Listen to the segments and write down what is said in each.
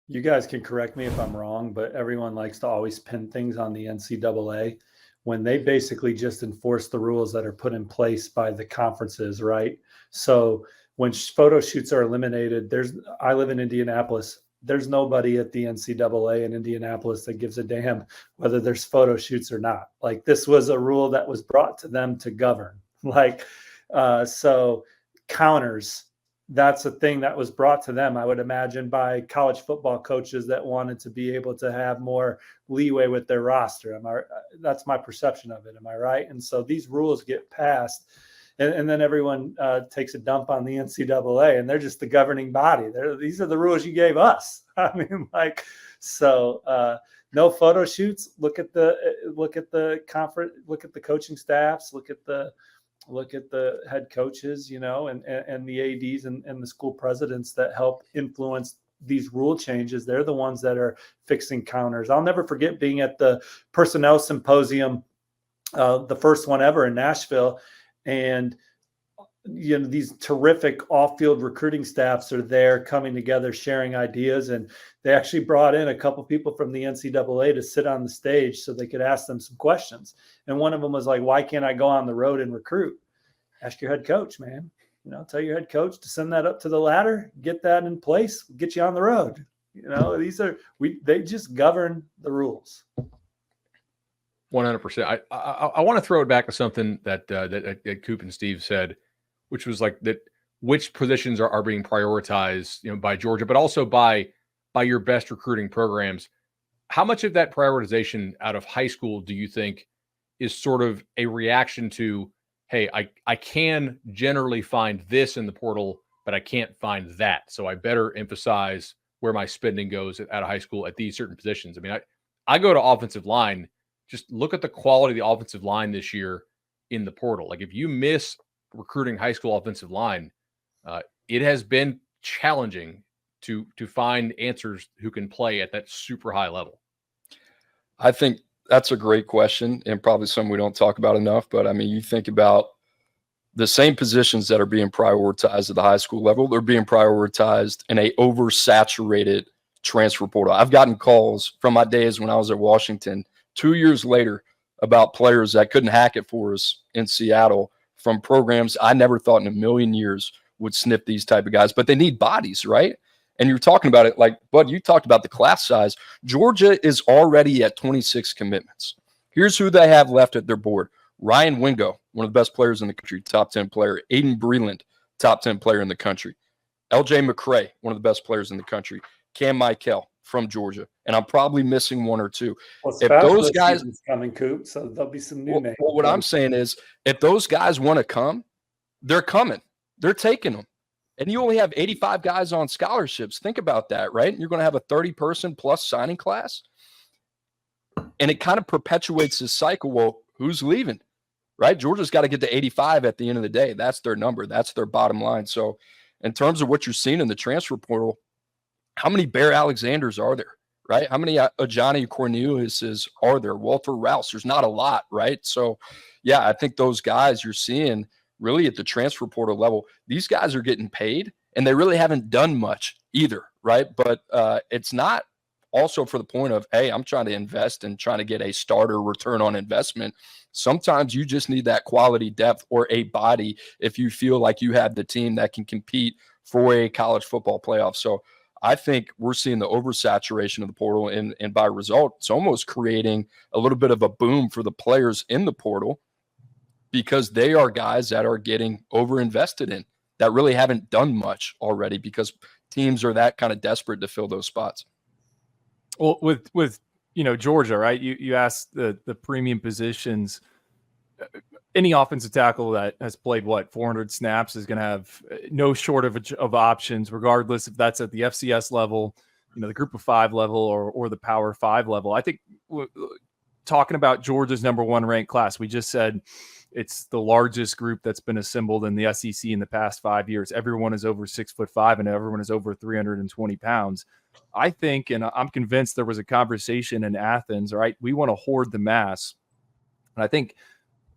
You guys can correct me if I'm wrong, but everyone likes to always pin things on the NCAA when they basically just enforce the rules that are put in place by the conferences, right? So when photo shoots are eliminated, I live in Indianapolis. There's nobody at the NCAA in Indianapolis that gives a damn whether there's photo shoots or not. Like, this was a rule that was brought to them to govern. So counters, that's a thing that was brought to them, I would imagine, by college football coaches that wanted to be able to have more leeway with their roster. That's my perception of it. Am I right? And so these rules get passed, and then everyone takes a dump on the NCAA, and they're just the governing body. These are the rules you gave us. I mean, no photo shoots. Look at the conference. Look at the coaching staffs. Look at the head coaches, and the ADs and the school presidents that help influence these rule changes. They're the ones that are fixing counters. I'll never forget being at the personnel symposium, the first one ever in Nashville, and these terrific off-field recruiting staffs are there coming together, sharing ideas. And they actually brought in a couple people from the NCAA to sit on the stage so they could ask them some questions. And one of them was like, why can't I go on the road and recruit? Ask your head coach, man. Tell your head coach to send that up to the ladder, get that in place, get you on the road. They just govern the rules. 100%. I want to throw it back to something that Coop and Steve said, which was like that which positions are being prioritized, by Georgia, but also by your best recruiting programs. How much of that prioritization out of high school do you think is sort of a reaction to, hey, I can generally find this in the portal, but I can't find that, so I better emphasize where my spending goes out of high school at these certain positions? I mean, I go to offensive line. Just look at the quality of the offensive line this year in the portal. Like, if you miss recruiting high school offensive line, it has been challenging to find answers who can play at that super high level. I think that's a great question, and probably something we don't talk about enough. But I mean, you think about the same positions that are being prioritized at the high school level, they're being prioritized in a oversaturated transfer portal. I've gotten calls from my days when I was at Washington 2 years later about players that couldn't hack it for us in Seattle from programs I never thought in a million years would sniff these type of guys, but they need bodies, right? And you're talking about it like, Bud, you talked about the class size. Georgia is already at 26 commitments. Here's who they have left at their board. Ryan Wingo, one of the best players in the country, top 10 player. Aiden Breland, top 10 player in the country. LJ McCray, one of the best players in the country. Cam Michael from Georgia. And I'm probably missing one or two. Well, if those guys coming, Coop, so there'll be some new names. Well, what I'm saying is, if those guys want to come, they're coming. They're taking them. And you only have 85 guys on scholarships. Think about that, right? You're going to have a 30-person plus signing class. And it kind of perpetuates this cycle. Well, who's leaving, right? Georgia's got to get to 85 at the end of the day. That's their number. That's their bottom line. So in terms of what you're seeing in the transfer portal, how many Bear Alexanders are there, right? How many Johnny Corneliuses are there? Walter Rouse, there's not a lot, right? So, yeah, I think those guys you're seeing really at the transfer portal level, these guys are getting paid, and they really haven't done much either, right? But it's not also for the point of, hey, I'm trying to invest and trying to get a starter return on investment. Sometimes you just need that quality depth or a body if you feel like you have the team that can compete for a college football playoff. So I think we're seeing the oversaturation of the portal, and by result, it's almost creating a little bit of a boom for the players in the portal because they are guys that are getting overinvested in that really haven't done much already because teams are that kind of desperate to fill those spots. Well, with Georgia, right? You asked the premium positions. Any offensive tackle that has played 400 snaps is going to have no shortage of options, regardless if that's at the FCS level, the Group of 5 level, or the Power 5 level. I think talking about Georgia's number 1 ranked class, we just said it's the largest group that's been assembled in the SEC in the past 5 years. Everyone is over 6'5" and everyone is over 320 pounds. I think, and I'm convinced there was a conversation in Athens, right? We want to hoard the mass. And I think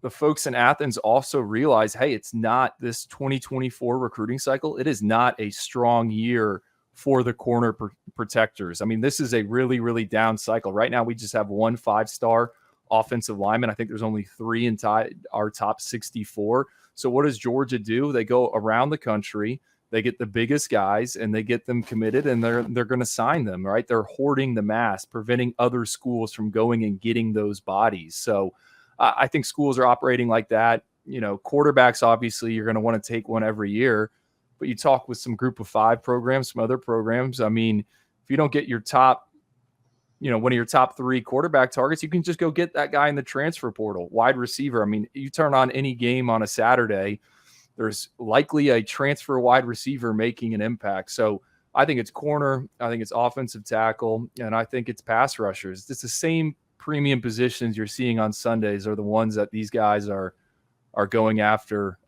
the folks in Athens also realize, hey, it's not this 2024 recruiting cycle. It is not a strong year for the corner protectors. I mean, this is a really, really down cycle. Right now, we just have 1 5-star offensive lineman. I think there's only 3 in our top 64. So what does Georgia do? They go around the country, they get the biggest guys, and they get them committed, and they're going to sign them, right? They're hoarding the mass, preventing other schools from going and getting those bodies. So I think schools are operating like that. You know, quarterbacks, obviously, you're going to want to take one every year. But you talk with some group of 5 programs, some other programs. I mean, if you don't get your top, you know, one of your top 3 quarterback targets, you can just go get that guy in the transfer portal. Wide receiver. I mean, you turn on any game on a Saturday, there's likely a transfer wide receiver making an impact. So I think it's corner, I think it's offensive tackle, and I think it's pass rushers. It's the same premium positions you're seeing on Sundays are the ones that these guys are going after,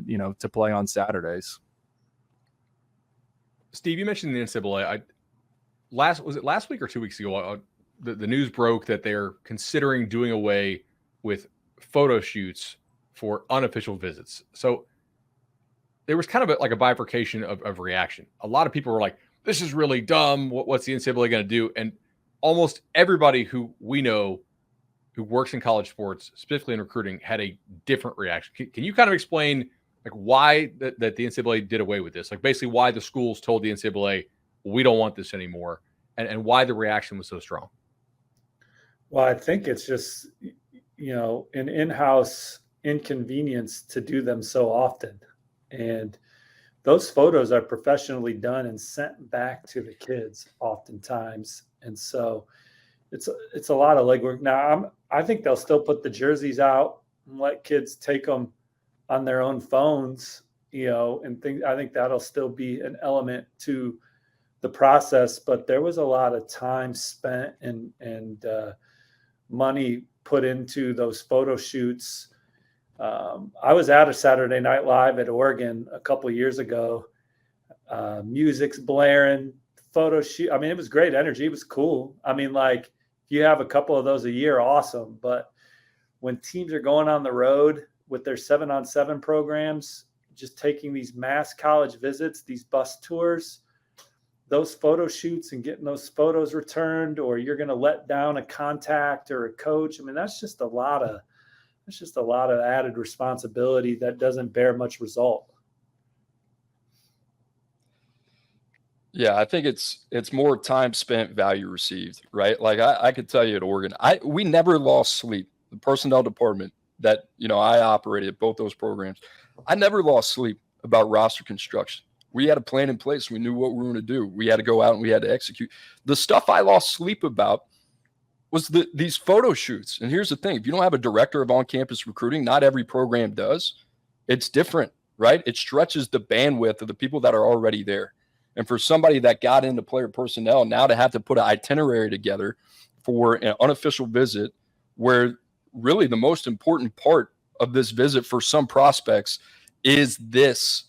you know, to play on Saturdays. Steve, you mentioned the NCAA. Was it last week or 2 weeks ago? The news broke that they're considering doing away with photo shoots for unofficial visits. So there was kind of like a bifurcation of reaction. A lot of people were like, "This is really dumb. What's the NCAA going to do?" And almost everybody who we know who works in college sports, specifically in recruiting, had a different reaction. Can you kind of explain like why that the NCAA did away with this? Like basically why the schools told the NCAA, we don't want this anymore, and why the reaction was so strong? Well, I think it's just, you know, an in-house inconvenience to do them so often. And those photos are professionally done and sent back to the kids oftentimes. And so it's a lot of legwork. Now, I think they'll still put the jerseys out and let kids take them on their own phones, you know, and I think that'll still be an element to the process. But there was a lot of time spent and money put into those photo shoots. I was at a Saturday Night Live at Oregon a couple of years ago. Music's blaring, photo shoot. I mean, it was great energy. It was cool. I mean, like, if you have a couple of those a year, awesome. But when teams are going on the road with their 7-on-7 programs, just taking these mass college visits, these bus tours, those photo shoots and getting those photos returned, or you're going to let down a contact or a coach. I mean, that's just a lot of added responsibility that doesn't bear much result. Yeah, I think it's more time spent, value received, right? Like I could tell you at Oregon, we never lost sleep. The personnel department that, you know, I operated at both those programs, I never lost sleep about roster construction. We had a plan in place. We knew what we were going to do. We had to go out and we had to execute. The stuff I lost sleep about was these photo shoots. And here's the thing. If you don't have a director of on-campus recruiting, not every program does. It's different, right? It stretches the bandwidth of the people that are already there. And for somebody that got into player personnel now to have to put an itinerary together for an unofficial visit, where really the most important part of this visit for some prospects is this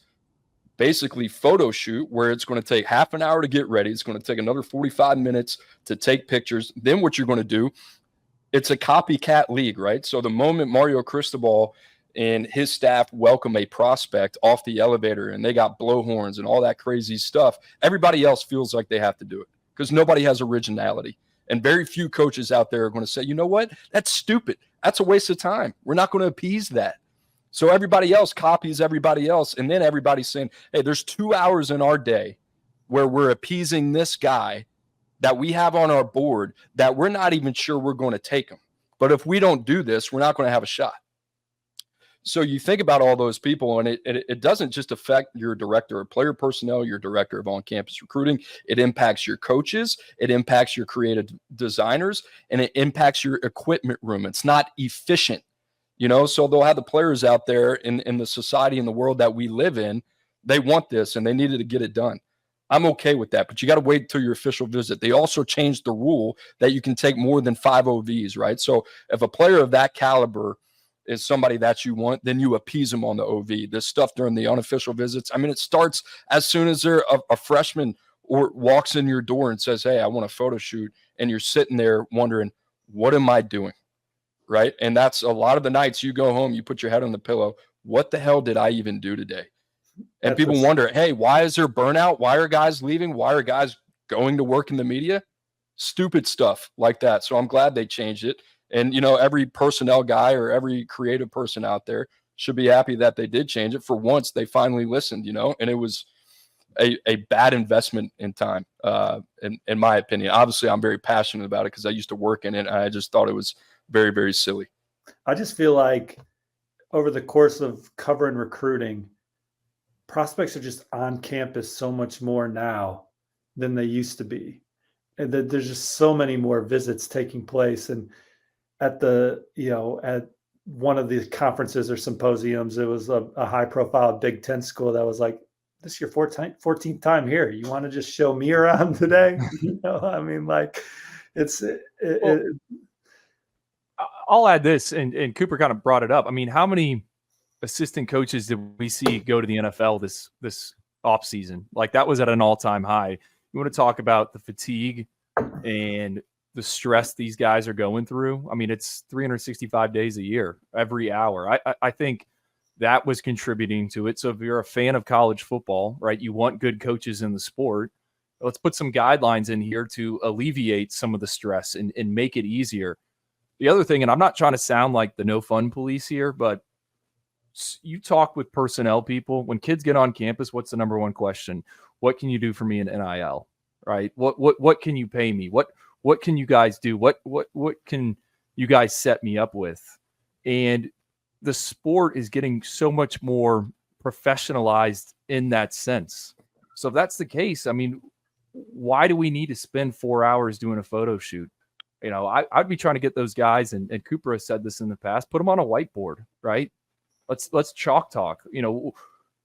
basically photo shoot where it's going to take half an hour to get ready. It's going to take another 45 minutes to take pictures. Then what you're going to do, it's a copycat league, right? So the moment Mario Cristobal and his staff welcome a prospect off the elevator and they got blowhorns and all that crazy stuff, everybody else feels like they have to do it because nobody has originality. And very few coaches out there are going to say, you know what? That's stupid. That's a waste of time. We're not going to appease that. So everybody else copies everybody else. And then everybody's saying, hey, there's 2 hours in our day where we're appeasing this guy that we have on our board that we're not even sure we're going to take him. But if we don't do this, we're not going to have a shot. So you think about all those people, and it doesn't just affect your director of player personnel, your director of on-campus recruiting. It impacts your coaches. It impacts your creative designers, and it impacts your equipment room. It's not efficient, you know, so they'll have the players out there in the society and the world that we live in. They want this, and they needed to get it done. I'm okay with that, but you got to wait till your official visit. They also changed the rule that you can take more than 5 OVs, right? So if a player of that caliber is somebody that you want, then you appease them on the OV. This stuff during the unofficial visits, I mean, it starts as soon as they're a freshman or walks in your door and says, hey, I want a photo shoot, and you're sitting there wondering, what am I doing, right? And that's a lot of the nights you go home, you put your head on the pillow, what the hell did I even do today? And people wonder, hey, why is there burnout? Why are guys leaving? Why are guys going to work in the media? Stupid stuff like that. So I'm glad they changed it. And, every personnel guy or every creative person out there should be happy that they did change it. For once, they finally listened, and it was a bad investment in time, in my opinion. Obviously, I'm very passionate about it because I used to work in it. And I just thought it was very, very silly. I just feel like over the course of covering recruiting, prospects are just on campus so much more now than they used to be. And that there's just so many more visits taking place. And at at one of the conferences or symposiums, it was a high profile Big Ten school that was like, this is your 14th time here. You want to just show me around today? I mean, like I'll add this, and Cooper kind of brought it up. I mean, how many assistant coaches did we see go to the NFL this offseason? Like, that was at an all-time high. You want to talk about the fatigue and the stress these guys are going through? I mean, it's 365 days a year, every hour. I think that was contributing to it. So if you're a fan of college football, right, you want good coaches in the sport, let's put some guidelines in here to alleviate some of the stress and make it easier. The other thing, and I'm not trying to sound like the no fun police here, but you talk with personnel people. When kids get on campus, what's the number one question? What can you do for me in NIL? Right? What can you pay me? What can you guys do? What can you guys set me up with? And the sport is getting so much more professionalized in that sense. So if that's the case, I mean, why do we need to spend 4 hours doing a photo shoot? I'd be trying to get those guys, and Cooper has said this in the past, put them on a whiteboard, right? Let's chalk talk.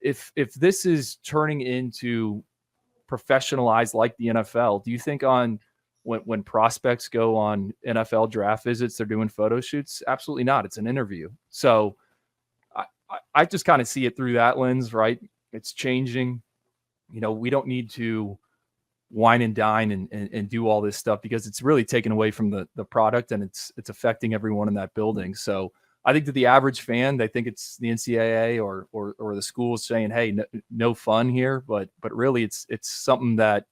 If this is turning into professionalized like the NFL, do you think when prospects go on NFL draft visits, they're doing photo shoots? Absolutely not. It's an interview. So I just kind of see it through that lens, right? It's changing. We don't need to wine and dine and do all this stuff because it's really taken away from the product, and it's affecting everyone in that building. So I think to the average fan, they think it's the NCAA or the schools saying, hey, no fun here. But really it's something that,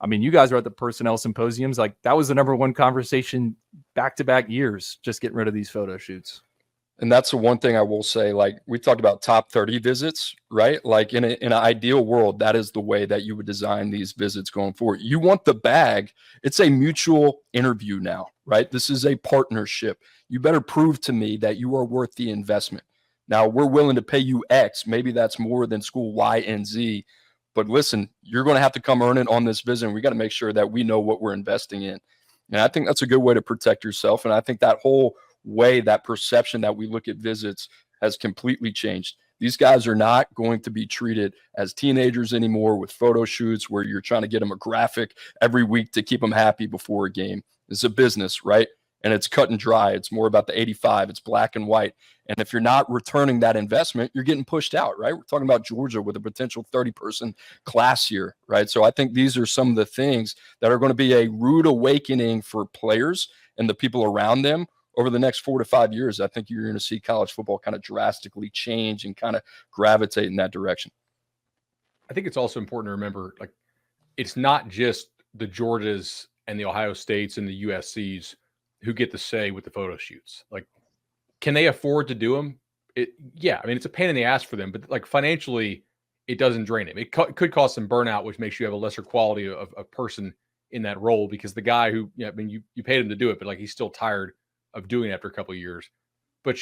I mean, you guys are at the personnel symposiums. Like, that was the number one conversation back-to-back years, just getting rid of these photo shoots. And that's the one thing I will say, like, we talked about top 30 visits, right? Like, in an ideal world, that is the way that you would design these visits going forward. You want the bag. It's a mutual interview now, right? This is a partnership. You better prove to me that you are worth the investment. Now, we're willing to pay you X. Maybe that's more than school Y and Z. But listen, you're going to have to come earn it on this visit. And we got to make sure that we know what we're investing in. And I think that's a good way to protect yourself. And I think that whole way, that perception that we look at visits has completely changed. These guys are not going to be treated as teenagers anymore with photo shoots where you're trying to get them a graphic every week to keep them happy before a game. It's a business, right? And it's cut and dry. It's more about the 85. It's black and white. And if you're not returning that investment, you're getting pushed out, right? We're talking about Georgia with a potential 30-person class here, right? So I think these are some of the things that are going to be a rude awakening for players and the people around them over the next 4 to 5 years. I think you're going to see college football kind of drastically change and kind of gravitate in that direction. I think it's also important to remember, like, it's not just the Georgias and the Ohio States and the USCs who get the say with the photo shoots. Like, can they afford to do them? Yeah, I mean, it's a pain in the ass for them, but like financially, it doesn't drain them. It could cause some burnout, which makes you have a lesser quality of a person in that role, because the guy who, I mean, you paid him to do it, but like, he's still tired of doing it after a couple of years. But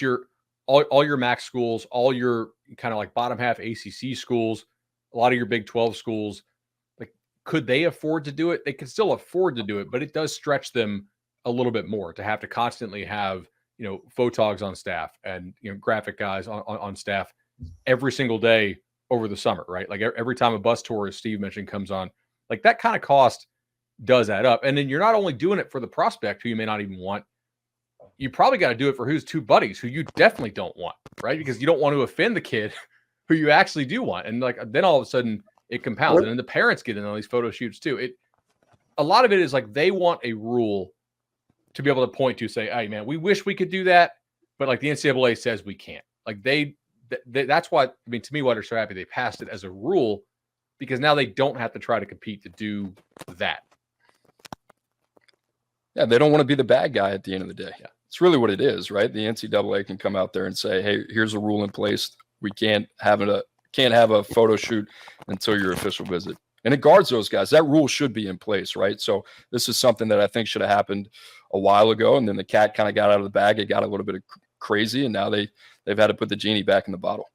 all your MAC schools, all your kind of like bottom half ACC schools, a lot of your Big 12 schools, like, could they afford to do it? They can still afford to do it, but it does stretch them a little bit more to have to constantly have, photogs on staff and, graphic guys on staff every single day over the summer, right? Like, every time a bus tour, as Steve mentioned, comes on, like, that kind of cost does add up. And then you're not only doing it for the prospect who you may not even want, you probably got to do it for who's two buddies who you definitely don't want, right? Because you don't want to offend the kid who you actually do want. And like, then all of a sudden it compounds. And then the parents get in on these photo shoots too. A lot of it is like, they want a rule to be able to point to, say, hey man, we wish we could do that, but like the NCAA says we can't. Like, they that's why, I mean, to me, why they're so happy they passed it as a rule, because now they don't have to try to compete to do that. Yeah, they don't want to be the bad guy at the end of the day. Yeah. It's really what it is, right? The NCAA can come out there and say, hey, here's a rule in place. We can't have a photo shoot until your official visit. And it guards those guys. That rule should be in place, right? So this is something that I think should have happened a while ago. And then the cat kind of got out of the bag. It got a little bit crazy. And now they've had to put the genie back in the bottle.